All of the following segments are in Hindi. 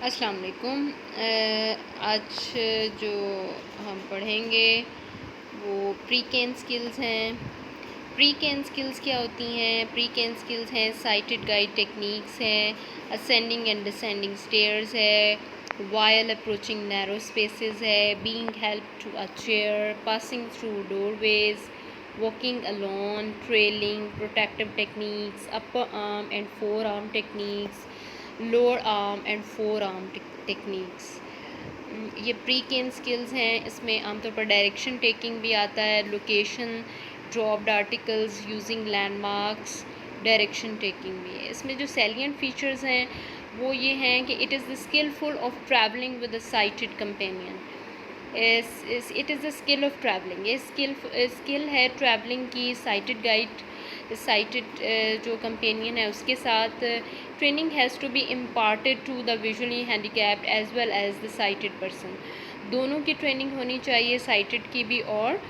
अस्सलाम वालेकुम। आज जो हम पढ़ेंगे वो प्री कैन स्किल्स हैं। प्री कैन स्किल्स क्या होती हैं? प्री कैन स्किल्स हैं साइटेड गाइड टेक्निक्स हैं, असेंडिंग एंड डिसेंडिंग स्टेयर्स है, वाइल अप्रोचिंग नैरो स्पेसेस है, being help to a chair, passing through doorways, walking alone, trailing, protective techniques, upper arm and forearm techniques, lower arm and forearm techniques. ये प्री केन स्किल्स हैं। इसमें आमतौर पर डायरेक्शन टेकिंग भी आता है, location, dropped articles, using landmarks, direction taking भी है। इसमें जो सैलिएंट फीचर्स हैं वो ये हैं कि it is the skilful of travelling with a sighted companion. It is the skill of travelling. ये स्किल है ट्रैवलिंग की साइटेड गाइड साइटेड जो कंपेनियन है उसके साथ। Training has to be imparted to the visually handicapped as well as the sighted person. दोनों की ट्रेनिंग होनी चाहिए, साइटेड की भी और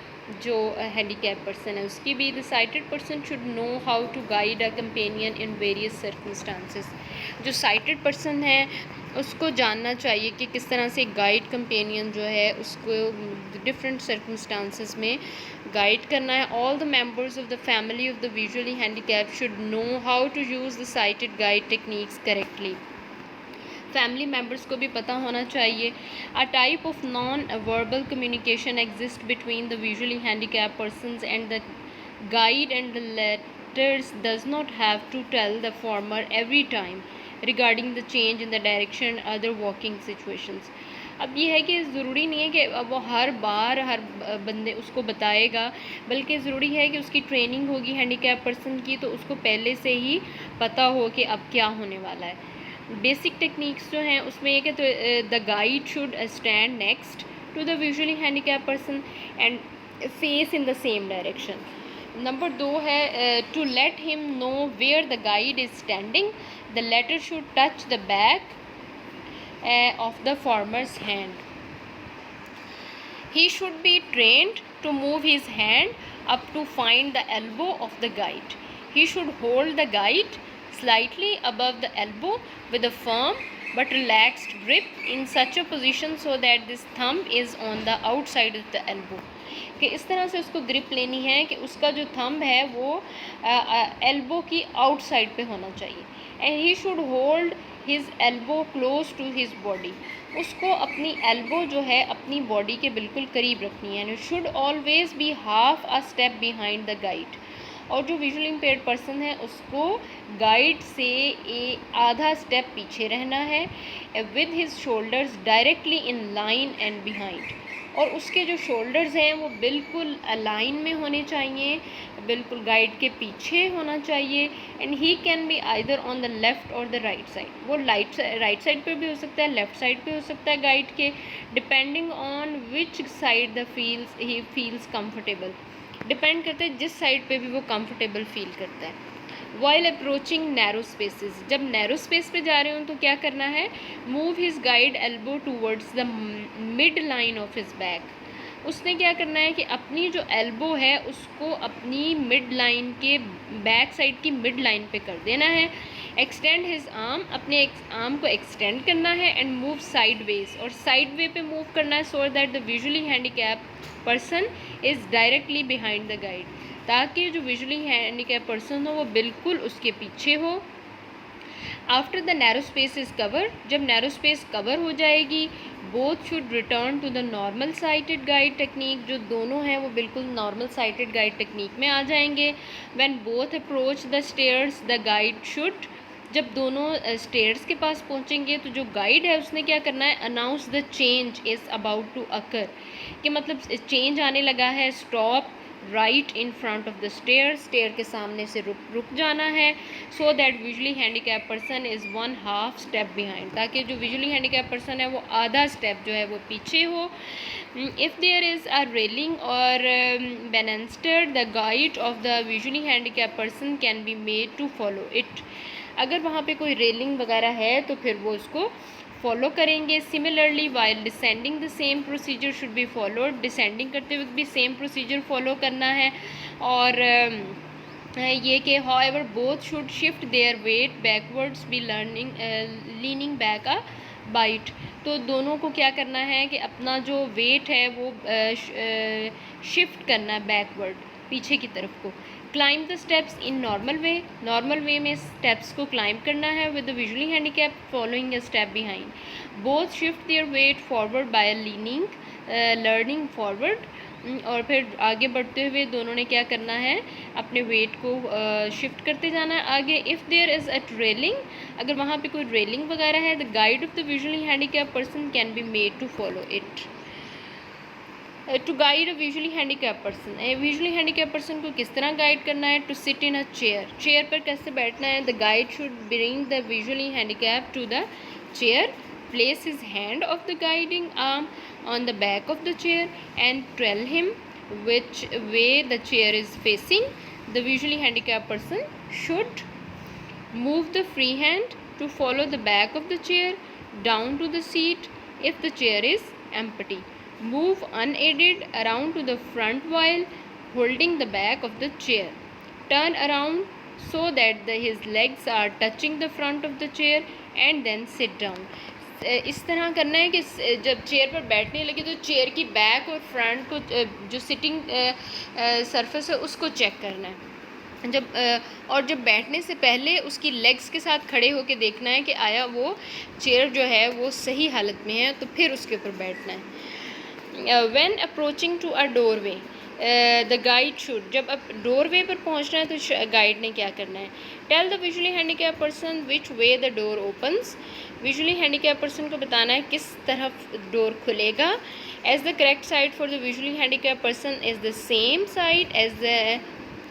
जो हैंडीकैप पर्सन है उसकी भी। The sighted person should know how to guide a companion in various circumstances. जो साइटेड पर्सन है उसको जानना चाहिए कि किस तरह से गाइड कंपेनियन जो है उसको डिफरेंट सर्कमस्टांसेस में गाइड करना है। All the members of the family of the visually handicap should know how to use the sighted guide techniques correctly. Family members को भी पता होना चाहिए। A type of non verbal communication exist between the visually handicap persons and the guide, and the letters does not have to tell the former every time regarding the change in the direction other walking situations। अब ये है कि ज़रूरी नहीं है कि अब वो हर बार हर बंदे उसको बताएगा, बल्कि ज़रूरी है कि उसकी ट्रेनिंग होगी हैंडीकैप पर्सन की, तो उसको पहले से ही पता हो कि अब क्या होने वाला है। बेसिक टेक्निक्स जो हैं उसमें ये कि the guide should stand next to the visually handicap person and face in the same direction. Number 2 है to let him know where the guide is standing, the latter should touch the back of the farmer's hand. He should be trained to move his hand up to find the elbow of the guide. He should hold the guide slightly above the elbow with a firm but relaxed grip in such a position so that this thumb is on the outside of the elbow. कि इस तरह से उसको ग्रिप लेनी है कि उसका जो थंब है वो एल्बो की आउटसाइड पे होना चाहिए। And he should hold his elbow close to his body. उसको अपनी एल्बो जो है अपनी बॉडी के बिल्कुल करीब रखनी है। And should always be half a step behind the guide. और जो विजुअली इम्पेयर्ड पर्सन है उसको गाइड से आधा स्टेप पीछे रहना है, with his shoulders directly in line and behind. और उसके जो शोल्डर्स हैं वो बिल्कुल अलाइन में होने चाहिए, बिल्कुल गाइड के पीछे होना चाहिए। And he can be either on the left और द राइट साइड। वो राइट साइड पे भी हो सकता है, लेफ़्ट साइड पे हो सकता है गाइड के, depending on which side the he feels comfortable. Depend करता है जिस साइड पे भी वो कंफर्टेबल फील करता है। वाइल अप्रोचिंग नैरो स्पेसेस, जब नैरो स्पेस पे जा रहे हो तो क्या करना है? Move his guide elbow towards the mid line of his back. उसने क्या करना है कि अपनी जो एल्बो है उसको अपनी मिड लाइन के बैक साइड की मिड लाइन पे कर देना है। एक्सटेंड हिज आर्म, अपने आर्म को एक्सटेंड करना है। एंड मूव साइड वेज, और साइड वे पे मूव करना है so that the visually handicap person is directly behind the guide, ताकि जो विजुअली हैंडीकैप पर्सन हो वो बिल्कुल उसके पीछे हो। After the narrow space is cover, जब नैरो स्पेस कवर हो जाएगी, both should return to the normal sighted guide technique. जो दोनों हैं वो बिल्कुल नॉर्मल साइटेड गाइड टेक्निक में आ जाएंगे। When both approach the stairs the guide should, जब दोनों स्टेयर्स के पास पहुंचेंगे तो जो गाइड है उसने क्या करना है? Announce the change is about to occur, कि मतलब चेंज आने लगा है। Stop right in front of the stair, stair के सामने से रुक जाना है। So that visually handicap person is one half step behind, ताकि जो विजुअली हैंडीकैप पर्सन है वो आधा स्टेप जो है वो पीछे हो। If there is a railing और baluster, the guide of the visually handicap person can be made to follow it. अगर वहाँ पे कोई रेलिंग वगैरह है तो फिर वो उसको फॉलो करेंगे। Similarly while descending the same procedure should be followed, descending करते वक्त भी सेम प्रोसीजर फॉलो करना है। और ये कि however both should shift their weight backwards, be leaning back a bit. तो दोनों को क्या करना है कि अपना जो वेट है वो शिफ्ट करना है बैकवर्ड, पीछे की तरफ को। Climb the steps in normal way में स्टेप्स को क्लाइंब करना है with the visually handicap following a step behind. Both shift their weight forward by leaning learning forward. और फिर आगे बढ़ते हुए दोनों ने क्या करना है, अपने वेट को शिफ्ट करते जाना है आगे। If there is a railing, अगर वहाँ पे कोई रेलिंग वगैरह है, the guide of the visually handicap person can be made to follow it. To guide a visually handicap person, visually handicap person को किस तरह गाइड करना है। To sit in a chair, chair पर कैसे बैठना है। The guide should bring the visually handicap to the chair, place his hand of the guiding arm on the back of the chair and tell him which way the chair is facing. The visually handicapped person should move the free hand to follow the back of the chair down to the seat if the chair is empty. Move unaided around to the front while holding the back of the chair. Turn around so that his legs are touching the front of the chair and then sit down. इस तरह करना है कि जब चेयर पर बैठने लगे तो चेयर की बैक और फ्रंट को जो सिटिंग सरफेस है उसको चेक करना है। जब बैठने से पहले उसकी लेग्स के साथ खड़े होकर देखना है कि आया वो चेयर जो है वो सही हालत में है, तो फिर उसके ऊपर बैठना है। When approaching to a doorway, the guide should, जब अब डोरवे पर पहुंचना है तो गाइड ने क्या करना है। Tell the visually handicap person which way the door opens, visually handicap person को बताना है किस तरफ डोर खुलेगा। As the correct side for the visually handicap person is the same side as the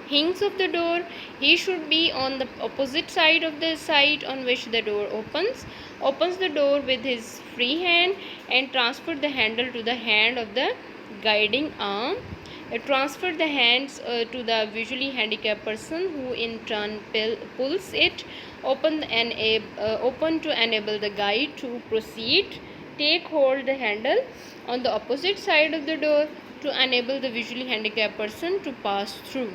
hinges of the door. He should be on the opposite side of the side on which the door opens the door with his free hand and transfer the handle to the hand of the guiding arm. Transfer the hands to the visually handicapped person, who in turn pulls it open to enable the guide to proceed. Take hold the handle on the opposite side of the door to enable the visually handicapped person to pass through.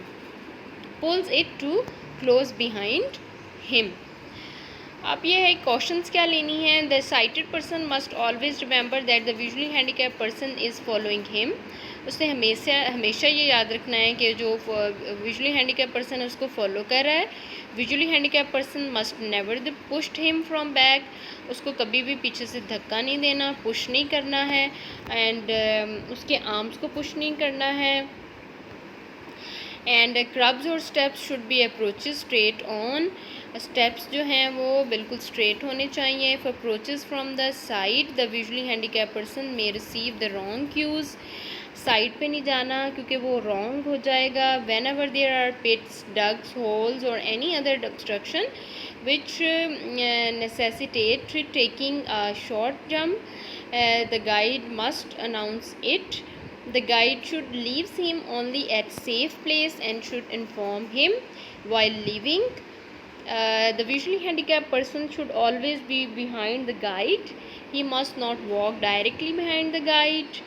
Pulls it to close behind him. अब ये है क्वेश्चंस क्या लेनी है। The sighted person must always remember that the visually handicap person is following him. उसने हमेशा ये याद रखना है कि जो विजुअली हैंडीकैप पर्सन है उसको फॉलो कर रहा है। Visually handicap person must never the pushed him from back, उसको कभी भी पीछे से धक्का नहीं देना, पुश नहीं करना है, एंड उसके आर्म्स को पुश नहीं करना है। एंड क्रब्स और steps should be approaches straight on, steps जो हैं वो बिल्कुल स्ट्रेट होने चाहिए। For approaches from the side the visually handicap person may receive the wrong cues, side पे नहीं जाना क्योंकि वो रॉन्ग हो जाएगा। Whenever there are pits, dugs, holes और any other obstruction which necessitate taking a short jump, the guide must announce it. The guide should leave him only at safe place and should inform him while leaving. The visually handicapped person should always be behind the guide. He must not walk directly behind the guide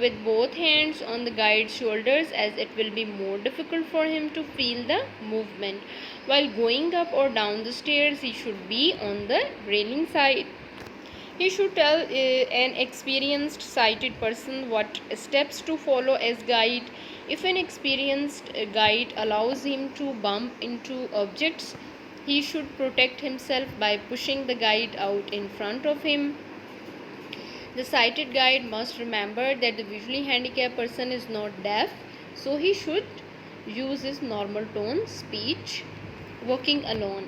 with both hands on the guide's shoulders, as it will be more difficult for him to feel the movement. While going up or down the stairs, he should be on the railing side. He should tell an experienced sighted person what steps to follow as guide. If an experienced guide allows him to bump into objects, he should protect himself by pushing the guide out in front of him. The sighted guide must remember that the visually handicapped person is not deaf, so he should use his normal tone speech. Walking alone,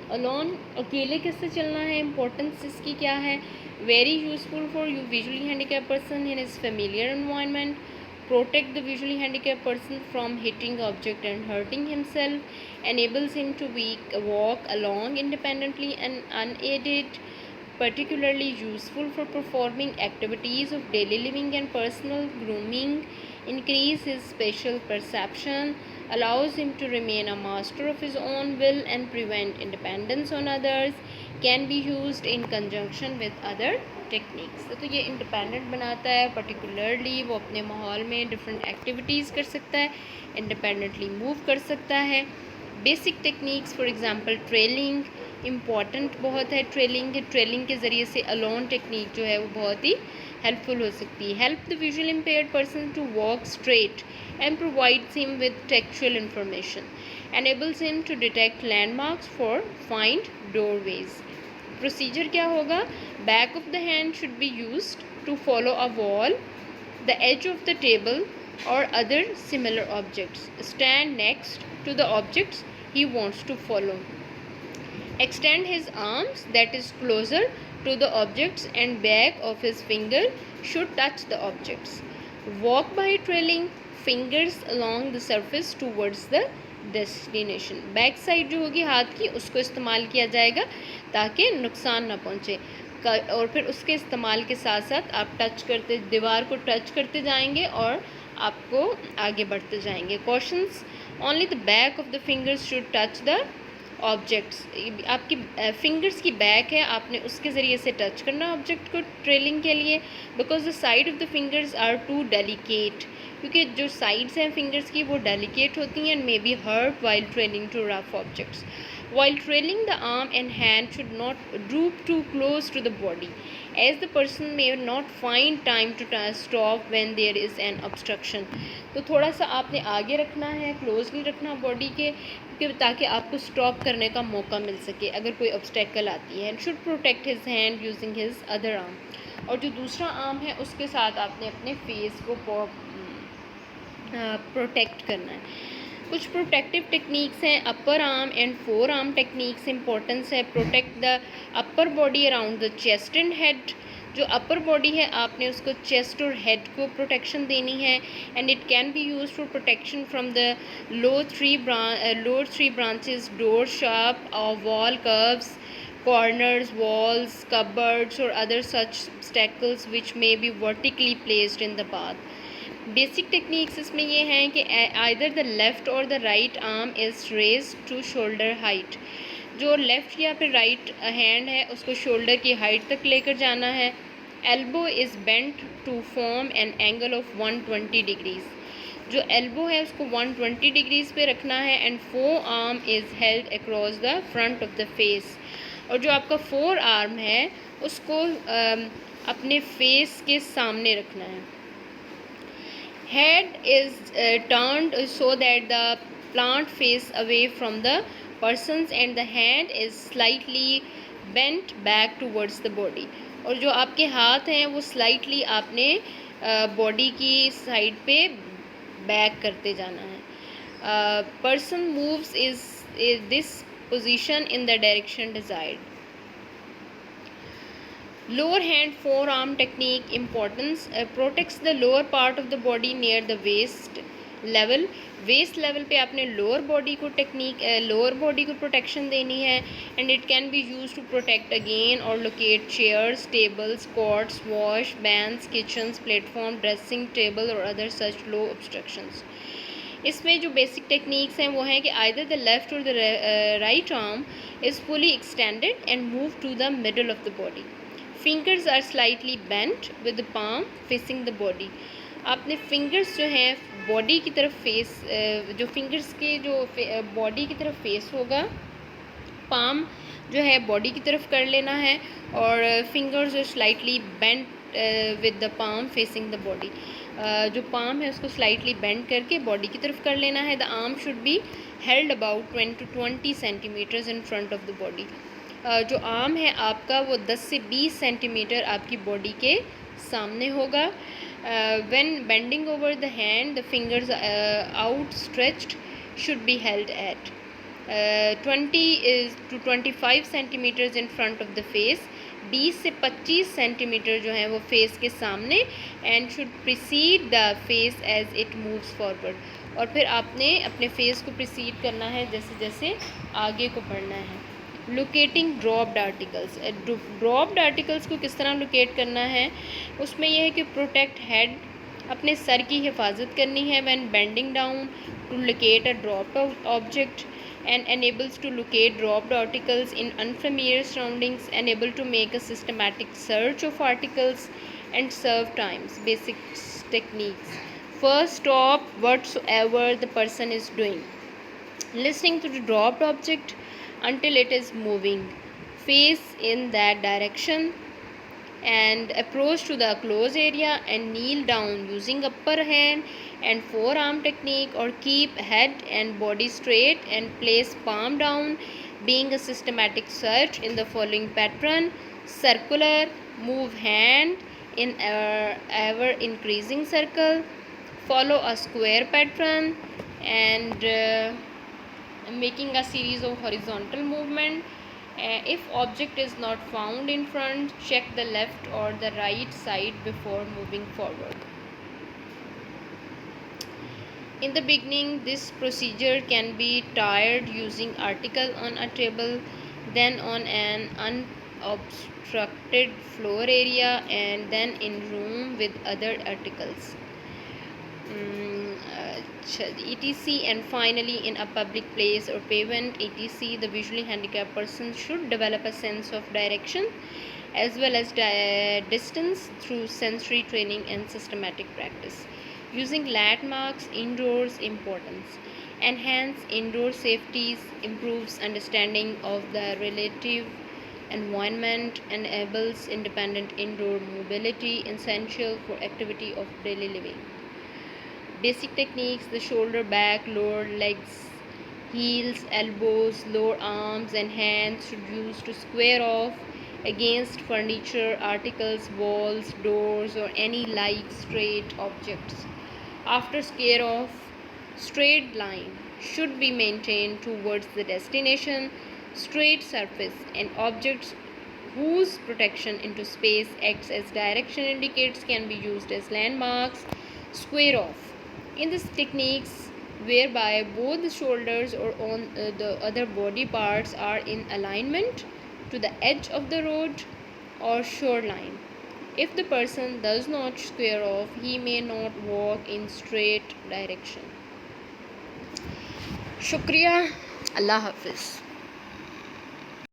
अकेले कैसे चलना है, इम्पोर्टेंस इसकी क्या है। Very useful for you visually handicap person in his familiar environment. Protect the visually handicapped person from hitting object and hurting himself. Enables him to walk along independently and unaided. Particularly useful for performing activities of daily living and personal grooming. Increase his spatial perception. Allows him to remain a master of his own will and prevent independence on others. Can be used in conjunction with other techniques. तो ये इंडिपेंडेंट बनाता है, पर्टिकुलरली वो अपने माहौल में डिफरेंट एक्टिविटीज़ कर सकता है, इंडिपेंडेंटली मूव कर सकता है। Basic techniques for example trailing, important बहुत है ट्रेलिंग के ज़रिए से अलोन टेक्निक जो है वो बहुत ही हेल्पफुल हो सकती है। Help the visual impaired person to walk straight and provides him with tactual information, enables him to detect landmarks for find doorways. Procedure क्या होगा? Back of the hand should be used to follow a wall, the edge of the table or other similar objects. Stand next to the objects he wants to follow. Extend his arms, that is closer to the objects, and back of his finger should touch the objects. Walk by trailing fingers along the surface towards the destination. Back side जो होगी हाथ की उसको इस्तेमाल किया जाएगा ताकि नुकसान ना पहुँचे, और फिर उसके इस्तेमाल के साथ साथ आप दीवार को टच करते जाएंगे और आपको आगे बढ़ते जाएंगे। Cautions, only the back of the fingers should touch the objects. आपकी फिंगर्स की बैक है, आपने उसके ज़रिए से टच करना ऑब्जेक्ट को ट्रेलिंग के लिए, because the side of the fingers are too delicate, क्योंकि जो साइड्स हैं फिंगर्स की वो डेलिकेट होती हैं and may be hurt while trailing to rough objects. While trailing, the arm and hand should not droop too close to the body, as the person may not find time to stop when there is an obstruction. तो थोड़ा सा आपने आगे रखना है, क्लोज नहीं रखना बॉडी के, ताकि आपको स्टॉप करने का मौका मिल सके अगर कोई ऑब्स्टेकल आती है। Should protect his hand using his other arm, और जो दूसरा आर्म है उसके साथ आपने अपने फेस को प्रोटेक्ट करना है। कुछ प्रोटेक्टिव टेक्निक्स हैं, upper arm and forearm techniques. Importance है, protect the upper body around the chest and head. जो अपर बॉडी है आपने उसको चेस्ट और हेड को प्रोटेक्शन देनी है, and it can be use for protection from the lower three branches, door sharp और wall curves, corners, walls, cupboards or other such obstacles which may be vertically placed in the path. Basic techniques इसमें ये हैं कि आइदर द लेफ़्ट और the right arm is raise to shoulder height. जो लेफ़्ट या फिर राइट हैंड है उसको शोल्डर की हाइट तक लेकर जाना है। Elbow is bent to form an angle of 120 degrees. जो एल्बो है उसको 120 डिग्रीज़ पे रखना है, and forearm is held across the front of the face. और जो आपका फोर आर्म है उसको अपने फेस के सामने रखना है। Head is turned so that the plant face away from the persons and the hand is slightly bent back towards the body. और जो आपके हाथ हैं वो स्लाइटली आपने बॉडी की साइड पे बैक करते जाना है। Person moves is this position in the direction desired. Lower hand forearm technique importance, protects the lower part of the body near the waist level. Waist level पे आपने लोअर बॉडी को प्रोटेक्शन देनी है, and it can be use to protect again और locate chairs, tables, cots, wash basins, kitchens, platform, dressing table और अदर सच लो ऑब्स्ट्रक्शंस। इसमें जो बेसिक टेक्निक्स हैं वो हैं कि आइदर द लेफ़्ट और the right arm is fully extended and move to the middle of the body. Fingers are slightly bent with the palm facing the body. आपने फिंगर्स जो हैं बॉडी की तरफ जो फिंगर्स के जो बॉडी की तरफ फेस होगा, पाम जो है बॉडी की तरफ कर लेना है, और फिंगर्स जो slightly bent with the palm facing the body. जो पाम है उसको स्लाइटली बेंड करके बॉडी की तरफ कर लेना है। The arm should be held about 10 to 20 centimetres in front of the body. जो आर्म है आपका वो 10 से 20 सेंटीमीटर आपकी बॉडी के सामने होगा। When bending over the hand the fingers outstretched should be held at 20 to 25 centimetres in front of the face. 20 से 25 सेंटीमीटर जो है वो फेस के सामने, and should precede the face as it moves forward. और फिर आपने अपने फेस को प्रिसीड करना है जैसे जैसे आगे को बढ़ना है। Locating dropped articles. Dropped articles को किस तरह लोकेट करना है, उसमें यह है कि प्रोटेक्ट हेड, अपने सर की हिफाजत करनी है when bending down to locate a dropped object, and enables to locate dropped articles in unfamiliar surroundings, enable to make a systematic search of articles and serve times. Basic techniques. First, stop whatsoever the person is doing. Listening to the dropped object, until it is moving. Face in that direction and approach to the close area and kneel down using upper hand and forearm technique, or keep head and body straight and place palm down, being a systematic search in the following pattern: circular, move hand in ever increasing circle, follow a square pattern, and making a series of horizontal movement. If object is not found in front, check the left or the right side before moving forward. In the beginning, this procedure can be tried using article on a table, then on an unobstructed floor area, and then in room with other articles. etc, and finally in a public place or pavement, etc. The visually handicapped person should develop a sense of direction as well as distance through sensory training and systematic practice. Using landmarks indoors importance: enhance indoor safeties, improves understanding of the relative environment, enables independent indoor mobility essential for activity of daily living. Basic techniques: the shoulder, back, lower legs, heels, elbows, lower arms and hands should use to square off against furniture, articles, walls, doors, or any like straight objects. After square off, straight line should be maintained towards the destination. Straight surface and objects whose protection into space acts as direction indicators can be used as landmarks. Square off: in this techniques whereby both the shoulders or on the other body parts are in alignment to the edge of the road or shoreline. If the person does not square off, he may not walk in straight direction. शुक्रिया, अल्लाह हाफिज़.